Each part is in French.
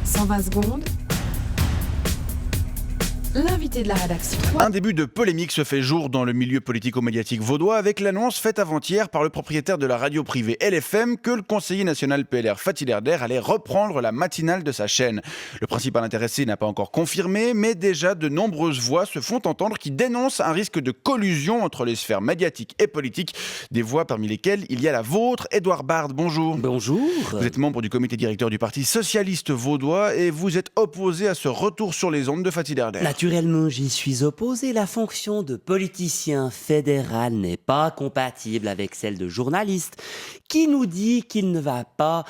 120 secondes. L'invité de la rédaction. Un début de polémique se fait jour dans le milieu politico-médiatique vaudois avec l'annonce faite avant-hier par le propriétaire de la radio privée LFM que le conseiller national PLR Fatih Derder allait reprendre la matinale de sa chaîne. Le principal intéressé n'a pas encore confirmé, mais déjà de nombreuses voix se font entendre qui dénoncent un risque de collusion entre les sphères médiatiques et politiques. Des voix parmi lesquelles il y a la vôtre. Édouard Bard, bonjour. Bonjour. Vous êtes membre du comité directeur du Parti socialiste vaudois et vous êtes opposé à ce retour sur les ondes de Fatih Derder. Naturellement, j'y suis opposé. La fonction de politicien fédéral n'est pas compatible avec celle de journaliste. Qui nous dit qu'il ne va pas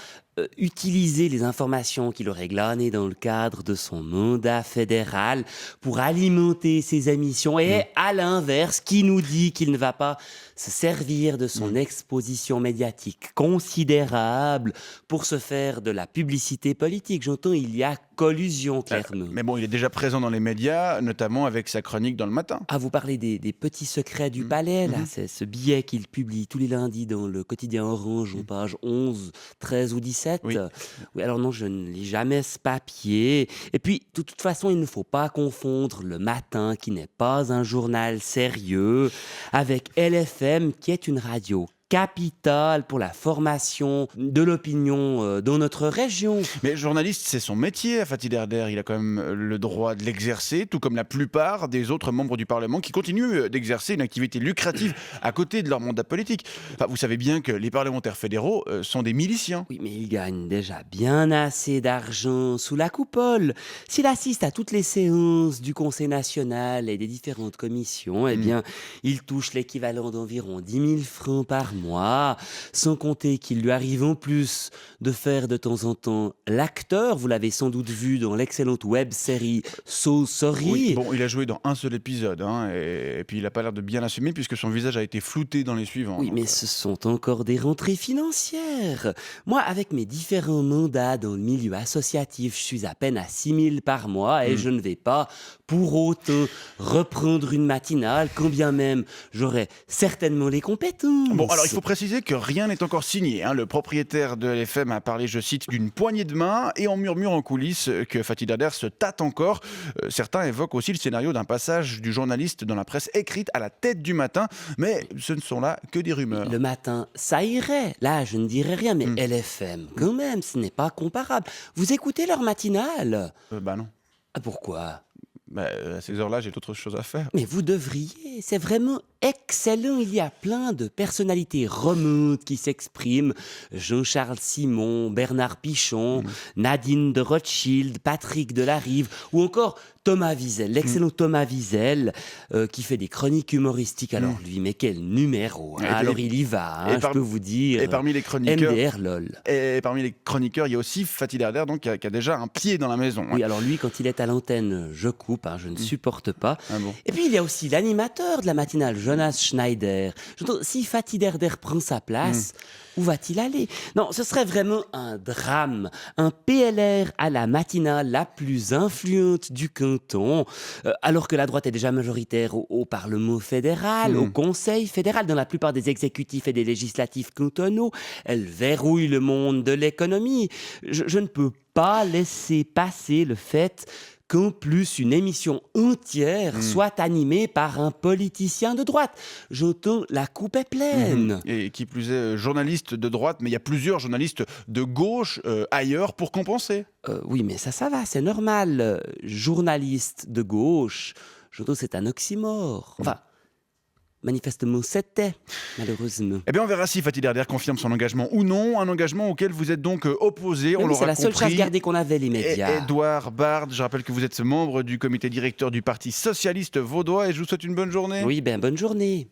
utiliser les informations qu'il aurait glanées dans le cadre de son mandat fédéral pour alimenter ses émissions et à l'inverse, qui nous dit qu'il ne va pas se servir de son exposition médiatique considérable pour se faire de la publicité politique. J'entends, il y a collusion, clairement. Mais bon, il est déjà présent dans les médias, notamment avec sa chronique dans le matin. Ah, vous parlez des petits secrets du palais, là. C'est ce billet qu'il publie tous les lundis dans le quotidien Orange, en page 11, 13 ou 17. Oui. Oui, alors non, je ne lis jamais ce papier. Et puis, de toute façon, il ne faut pas confondre le matin, qui n'est pas un journal sérieux, avec LFM, qui est une radio capitale pour la formation de l'opinion dans notre région. Mais journaliste, c'est son métier, Fatih Derder. Il a quand même le droit de l'exercer, tout comme la plupart des autres membres du Parlement qui continuent d'exercer une activité lucrative à côté de leur mandat politique. Enfin, vous savez bien que les parlementaires fédéraux sont des miliciens. Oui, mais il gagne déjà bien assez d'argent sous la coupole. S'il assiste à toutes les séances du Conseil national et des différentes commissions, eh bien, il touche l'équivalent d'environ 10 000 francs par mois, sans compter qu'il lui arrive en plus de faire de temps en temps l'acteur. Vous l'avez sans doute vu dans l'excellente web-série So Sorry. Oui, bon, il a joué dans un seul épisode, et puis il n'a pas l'air de bien l'assumer puisque son visage a été flouté dans les suivants. Oui, mais ce sont encore des rentrées financières. Moi, avec mes différents mandats dans le milieu associatif, je suis à peine à 6 000 par mois et je ne vais pas pour autant reprendre une matinale, quand bien même j'aurais certainement les compétences. Bon, alors il faut préciser que rien n'est encore signé. Le propriétaire de LFM a parlé, je cite, d'une poignée de main et on murmure en coulisses que Fatih Derder se tâte encore. Certains évoquent aussi le scénario d'un passage du journaliste dans la presse écrite à la tête du matin, mais ce ne sont là que des rumeurs. Le matin, ça irait. Là, je ne dirais rien, mais LFM, quand même, ce n'est pas comparable. Vous écoutez leur matinale ? Bah non. Ah, pourquoi ? À ces heures-là, j'ai d'autres choses à faire. Mais vous devriez, c'est vraiment excellent. Il y a plein de personnalités remontes qui s'expriment. Jean-Charles Simon, Bernard Pichon, Nadine de Rothschild, Patrick Delarive, ou encore Thomas Wiesel, l'excellent Thomas Wiesel, qui fait des chroniques humoristiques. Alors lui, mais quel numéro, hein. Alors il y va, je peux vous dire. Et parmi les chroniqueurs, MDR LOL. Et parmi les chroniqueurs, il y a aussi Fatih Derder, donc qui a déjà un pied dans la maison. Oui, alors lui, quand il est à l'antenne, je coupe, je ne supporte pas. Ah bon. Et puis il y a aussi l'animateur de la matinale, Jonas Schneider. J'entends, si Fatih Derder prend sa place, où va-t-il aller ? Non, ce serait vraiment un drame. Un PLR à la matinale la plus influente du canton, alors que la droite est déjà majoritaire au Parlement fédéral, au Conseil fédéral, dans la plupart des exécutifs et des législatifs cantonaux. Elle verrouille le monde de l'économie. Je ne peux pas laisser passer le fait qu'en plus une émission entière soit animée par un politicien de droite. J'entends, la coupe est pleine. Et qui plus est, journaliste de droite, mais il y a plusieurs journalistes de gauche ailleurs pour compenser. Oui, mais ça va, c'est normal. Journaliste de gauche, j'entends, c'est un oxymore. Enfin, manifestement, c'était, malheureusement. Eh bien, on verra si Fatih Derder confirme son engagement ou non, un engagement auquel vous êtes donc opposé, on l'aura compris. C'est la seule chasse gardée qu'on avait, les médias. Édouard Bard, je rappelle que vous êtes membre du comité directeur du Parti socialiste vaudois et je vous souhaite une bonne journée. Oui, bonne journée.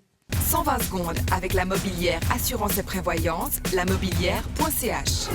120 secondes avec la mobilière assurance et prévoyance, lamobilière.ch.